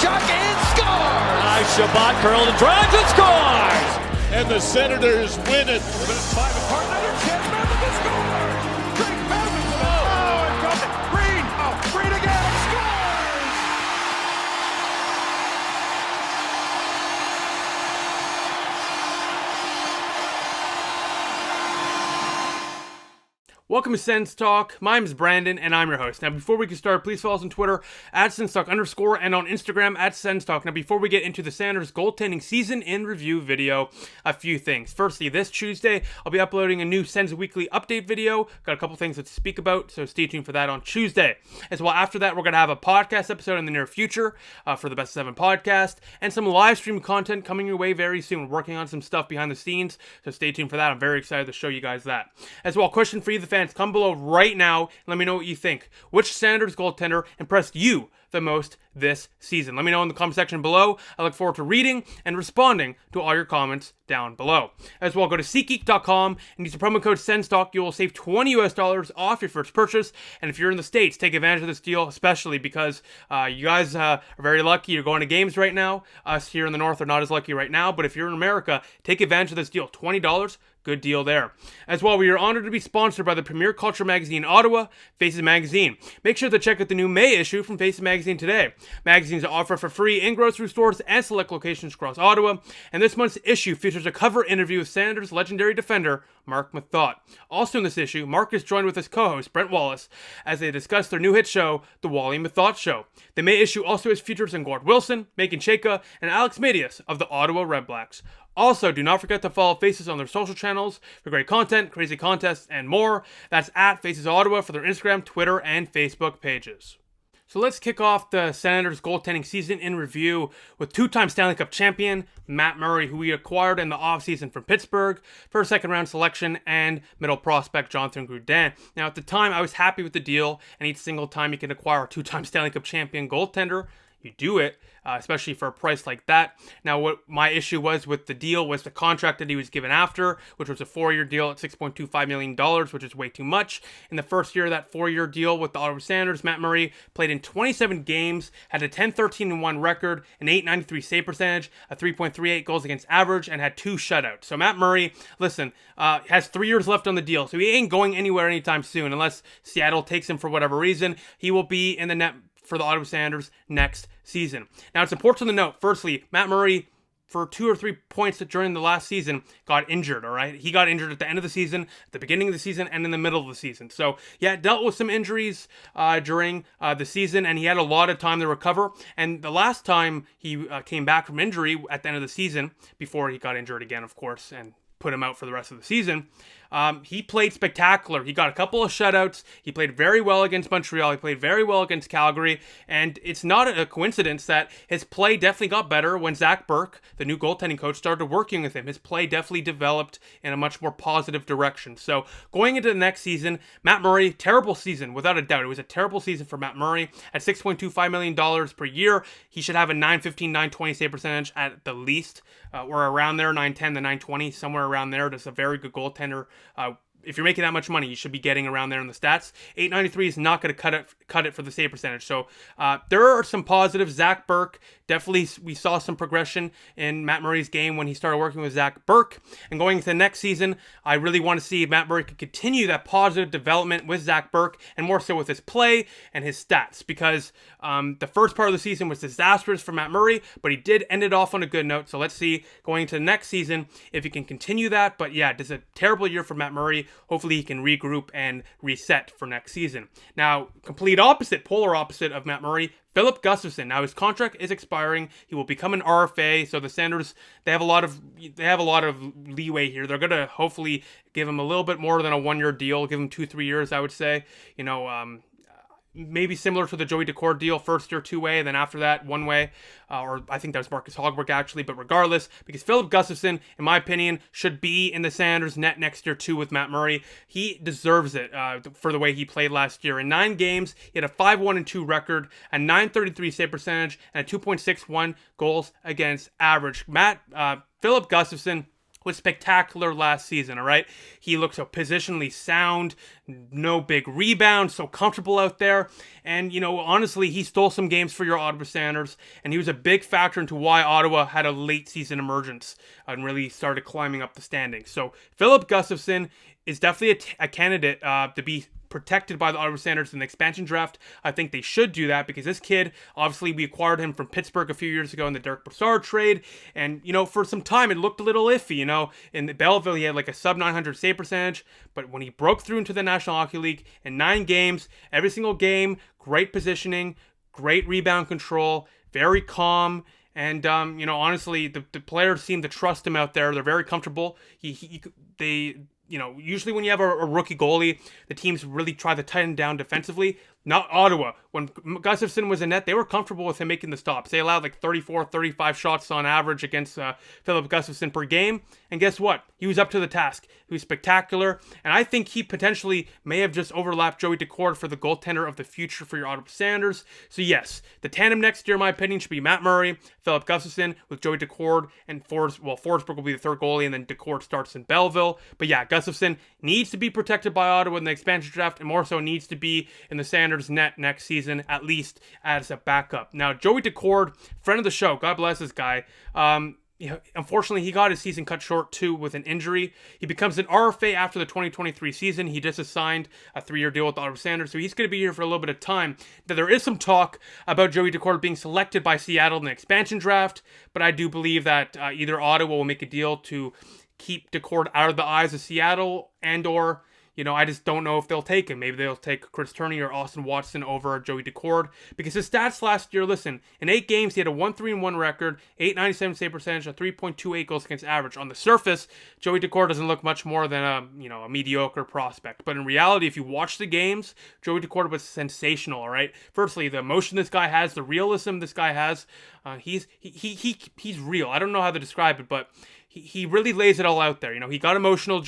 Chuck and scores! Shabbat curled and drives and scores! And the Senators win it. Five apart, another chance, Madison scores! Drake Madison, oh, and got it. Green, Green again, scores! Welcome to Sens Talk. My name is Brandon, and I'm your host. Now, before we get started, please follow us on Twitter, @SensTalk_, and on Instagram, @SensTalk. Now, before we get into the Senators goaltending season in review video, a few things. Firstly, this Tuesday, I'll be uploading a new Sens Weekly update video. Got a couple things to speak about, so stay tuned for that on Tuesday. As well, after that, we're going to have a podcast episode in the near future for the Best 7 podcast, and some live stream content coming your way very soon. We're working on some stuff behind the scenes, so stay tuned for that. I'm very excited to show you guys that. As well, question for you, the fans. Come below right now and let me know what you think. Which Senators goaltender impressed you the most this season? Let me know in the comment section below. I look forward to reading and responding to all your comments down below. As well, go to SeatGeek.com and use the promo code SENSTALK. You will save $20 off your first purchase. And if you're in the States, take advantage of this deal, especially because you guys are very lucky. You're going to games right now. Us here in the North are not as lucky right now. But if you're in America, take advantage of this deal. $20. Good deal there. As well, we are honored to be sponsored by the premier culture magazine in Ottawa, Faces Magazine. Make sure to check out the new May issue from Faces Magazine today. Magazines are offered for free in grocery stores and select locations across Ottawa. And this month's issue features a cover interview with Senators legendary defender Mark Mathot. Also in this issue, Mark is joined with his co-host Brent Wallace as they discuss their new hit show, The Wally Mathot Show. The May issue also has features on Gord Wilson, Megan Chayka, and Alex Medias of the Ottawa Redblacks. Also, do not forget to follow Faces on their social channels for great content, crazy contests, and more. That's @Faces Ottawa for their Instagram, Twitter, and Facebook pages. So let's kick off the Senators goaltending season in review with two-time Stanley Cup champion Matt Murray, who we acquired in the offseason from Pittsburgh for a second-round selection, and middle prospect Jonathan Grudin. Now, at the time, I was happy with the deal, and each single time you can acquire a two-time Stanley Cup champion goaltender, you do it, especially for a price like that. Now, what my issue was with the deal was the contract that he was given after, which was a 4-year deal at $6.25 million, which is way too much. In the first year of that 4-year deal with the Ottawa Senators, Matt Murray played in 27 games, had a 10-13-1 record, an .893 save percentage, a 3.38 goals against average, and had 2 shutouts. So Matt Murray, listen, has 3 years left on the deal, so he ain't going anywhere anytime soon unless Seattle takes him for whatever reason. He will be in the net for the Ottawa Senators next season. Now, it's important to note, firstly, Matt Murray, for 2 or 3 points during the last season, got injured, all right? He got injured at the end of the season, at the beginning of the season, and in the middle of the season. So, yeah, dealt with some injuries during the season, and he had a lot of time to recover. And the last time he came back from injury at the end of the season, before he got injured again, of course, and put him out for the rest of the season, he played spectacular. He got a couple of shutouts. He played very well against Montreal. He played very well against Calgary. And it's not a coincidence that his play definitely got better when Zach Burke, the new goaltending coach, started working with him. His play definitely developed in a much more positive direction. So going into the next season, Matt Murray, terrible season, without a doubt. It was a terrible season for Matt Murray. At $6.25 million per year, he should have a .915, .920 save percentage at the least, or around there, .910 to .920, somewhere around there. That's a very good goaltender. If you're making that much money, you should be getting around there in the stats. .893 is not going to cut it for the save percentage. So there are some positives. Zach Burke, definitely we saw some progression in Matt Murray's game when he started working with Zach Burke. And going into the next season, I really want to see if Matt Murray could continue that positive development with Zach Burke, and more so with his play and his stats, because the first part of the season was disastrous for Matt Murray, but he did end it off on a good note. So let's see going into the next season if he can continue that. But yeah, this is a terrible year for Matt Murray. Hopefully he can regroup and reset for next season. Now, complete opposite, polar opposite of Matt Murray, Filip Gustafsson. Now his contract is expiring. He will become an RFA. So the Senators, they have a lot of leeway here. They're gonna hopefully give him a little bit more than a 1-year deal. Give him 2-3 years, I would say. Maybe similar to the Joey Daccord deal, first year 2-way, and then after that 1-way, or I think that was Marcus Hogberg actually, but regardless, because Filip Gustafsson, in my opinion, should be in the Senators net next year too with Matt Murray. He deserves it for the way he played last year. In 9 games, he had a 5-1-2 record, a .933 save percentage, and a 2.61 goals against average. Filip Gustafsson, was spectacular last season, all right? He looked so positionally sound, no big rebounds, so comfortable out there. And, honestly, he stole some games for your Ottawa Senators, and he was a big factor into why Ottawa had a late season emergence and really started climbing up the standings. So Philip Gustafsson is definitely a candidate to be protected by the Ottawa Senators in the expansion draft. I think they should do that because this kid, obviously we acquired him from Pittsburgh a few years ago in the Derek Brassard trade, and for some time it looked a little iffy. In Belleville he had like a sub 900 save percentage, but when he broke through into the National Hockey League in 9 games, every single game, great positioning, great rebound control, very calm. And, honestly, the players seem to trust him out there. They're very comfortable. Usually when you have a rookie goalie, the teams really try to tighten down defensively. Not Ottawa. When Gustafsson was in net, they were comfortable with him making the stops. They allowed like 34, 35 shots on average against Philip Gustafsson per game. And guess what? He was up to the task. He was spectacular. And I think he potentially may have just overlapped Joey Daccord for the goaltender of the future for your Ottawa Senators. So yes, the tandem next year, in my opinion, should be Matt Murray, Philip Gustafsson with Joey Daccord, and Forsberg will be the third goalie, and then Daccord starts in Belleville. But yeah, Gustafsson needs to be protected by Ottawa in the expansion draft, and more so needs to be in the Senators net next season, at least as a backup. Now, Joey Daccord, friend of the show, God bless this guy. Unfortunately, he got his season cut short too with an injury. He becomes an RFA after the 2023 season. He just signed a 3-year deal with the Ottawa Senators, so he's going to be here for a little bit of time. Now, there is some talk about Joey Daccord being selected by Seattle in the expansion draft, but I do believe that either Ottawa will make a deal to keep Daccord out of the eyes of Seattle, and/or I just don't know if they'll take him. Maybe they'll take Chris Turney or Austin Watson over Joey Daccord, because his stats last year, listen, in 8 games, he had a 1-3-1 record, 897 save percentage, a 3.28 goals against average. On the surface, Joey Daccord doesn't look much more than a mediocre prospect. But in reality, if you watch the games, Joey Daccord was sensational, all right? Firstly, the emotion this guy has, the realism this guy has, he's real. I don't know how to describe it, but he really lays it all out there. He got emotional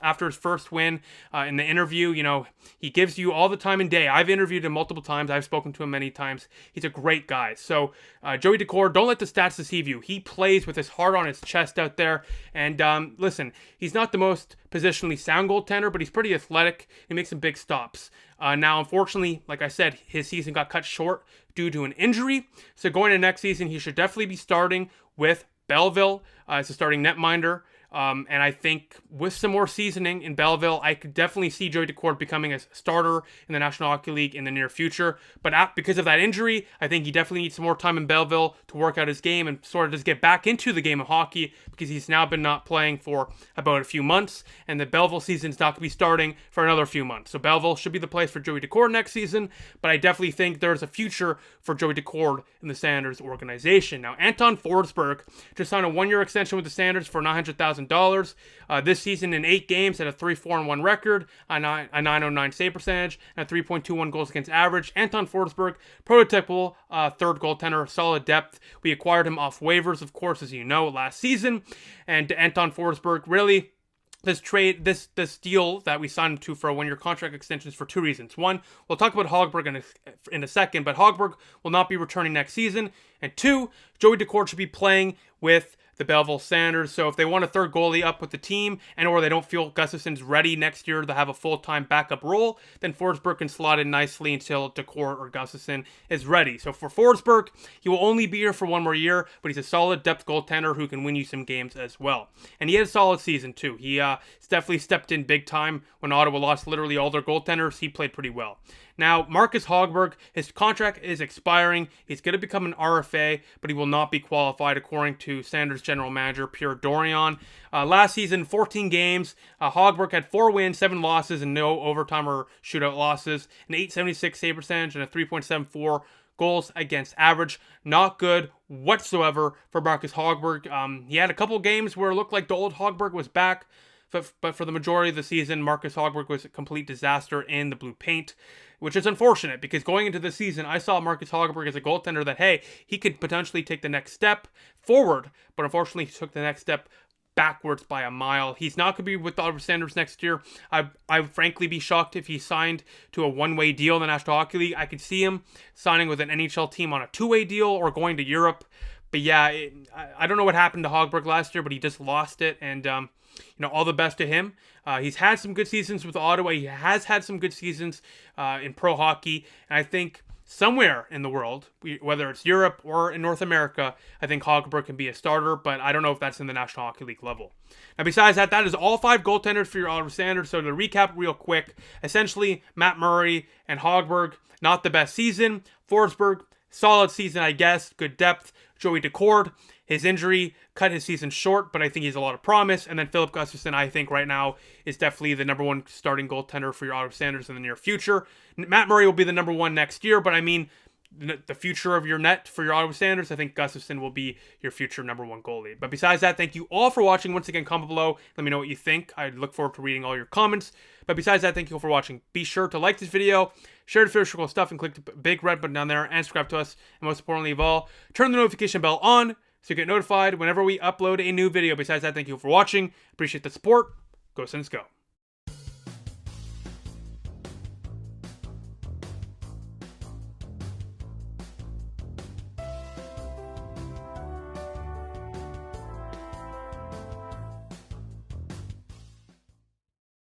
after his first win in the interview. He gives you all the time and day. I've interviewed him multiple times. I've spoken to him many times. He's a great guy. So Joey Daccord, don't let the stats deceive you. He plays with his heart on his chest out there. And listen, he's not the most positionally sound goaltender, but he's pretty athletic. He makes some big stops. Now, unfortunately, like I said, his season got cut short due to an injury. So going into next season, he should definitely be starting with Belleville as a starting netminder. And I think with some more seasoning in Belleville, I could definitely see Joey Daccord becoming a starter in the National Hockey League in the near future. But because of that injury, I think he definitely needs some more time in Belleville to work out his game and sort of just get back into the game of hockey, because he's now been not playing for about a few months, and the Belleville season's not going to be starting for another few months. So Belleville should be the place for Joey Daccord next season, but I definitely think there's a future for Joey Daccord in the Senators organization. Now, Anton Forsberg just signed a 1-year extension with the Senators for $900,000. This season in 8 games had a 3-4-1 record, a 909 save percentage, and a 3.21 goals against average. Anton Forsberg, prototypical third goaltender, solid depth. We acquired him off waivers, of course, as you know, last season. And Anton Forsberg, really, this deal that we signed him to for a 1-year contract extension is for 2 reasons. One, we'll talk about Hogberg in a second, but Hogberg will not be returning next season. And 2, Joey Daccord should be playing with the Belleville Senators. So if they want a third goalie up with the team, or they don't feel Gustafsson's ready next year to have a full-time backup role, then Forsberg can slot in nicely until Daccord or Gustafsson is ready. So for Forsberg, he will only be here for 1 more year, but he's a solid depth goaltender who can win you some games as well. And he had a solid season too. He definitely stepped in big time when Ottawa lost literally all their goaltenders. He played pretty well. Now, Marcus Hogberg, his contract is expiring. He's going to become an RFA, but he will not be qualified, according to Sanders general manager Pierre Dorion. Last season, 14 games. Hogberg had 4 wins, 7 losses, and no overtime or shootout losses. An 876 save percentage and a 3.74 goals against average. Not good whatsoever for Marcus Hogberg. He had a couple games where it looked like the old Hogberg was back, but for the majority of the season, Marcus Hogberg was a complete disaster in the blue paint, which is unfortunate, because going into the season, I saw Marcus Hogberg as a goaltender that, hey, he could potentially take the next step forward, but unfortunately he took the next step backwards by a mile. He's not going to be with the Ottawa Senators next year. I would frankly be shocked if he signed to a 1-way deal in the National Hockey League. I could see him signing with an NHL team on a 2-way deal or going to Europe. But yeah, I don't know what happened to Hogberg last year, but he just lost it. And, all the best to him. He's had some good seasons with Ottawa. He has had some good seasons in pro hockey. And I think somewhere in the world, whether it's Europe or in North America, I think Hogberg can be a starter, but I don't know if that's in the National Hockey League level. Now, besides that, that is all 5 goaltenders for your Ottawa Senators. So to recap real quick, essentially, Matt Murray and Hogberg, not the best season. Forsberg, solid season, I guess. Good depth. Joey Decord, his injury cut his season short, but I think he has a lot of promise. And then Philip Gustafsson, I think right now is definitely the number 1 starting goaltender for your Ottawa Senators in the near future. Matt Murray will be the number 1 next year, but I mean, the future of your net for your Ottawa Senators, I think Gustafsson will be your future number 1 goalie. But besides that, thank you all for watching. Once again, comment below. Let me know what you think. I look forward to reading all your comments. But besides that, thank you all for watching. Be sure to like this video, share the official stuff, and click the big red button down there, and subscribe to us. And most importantly of all, turn the notification bell on so you get notified whenever we upload a new video. Besides that, thank you for watching. Appreciate the support. Go Sens, go.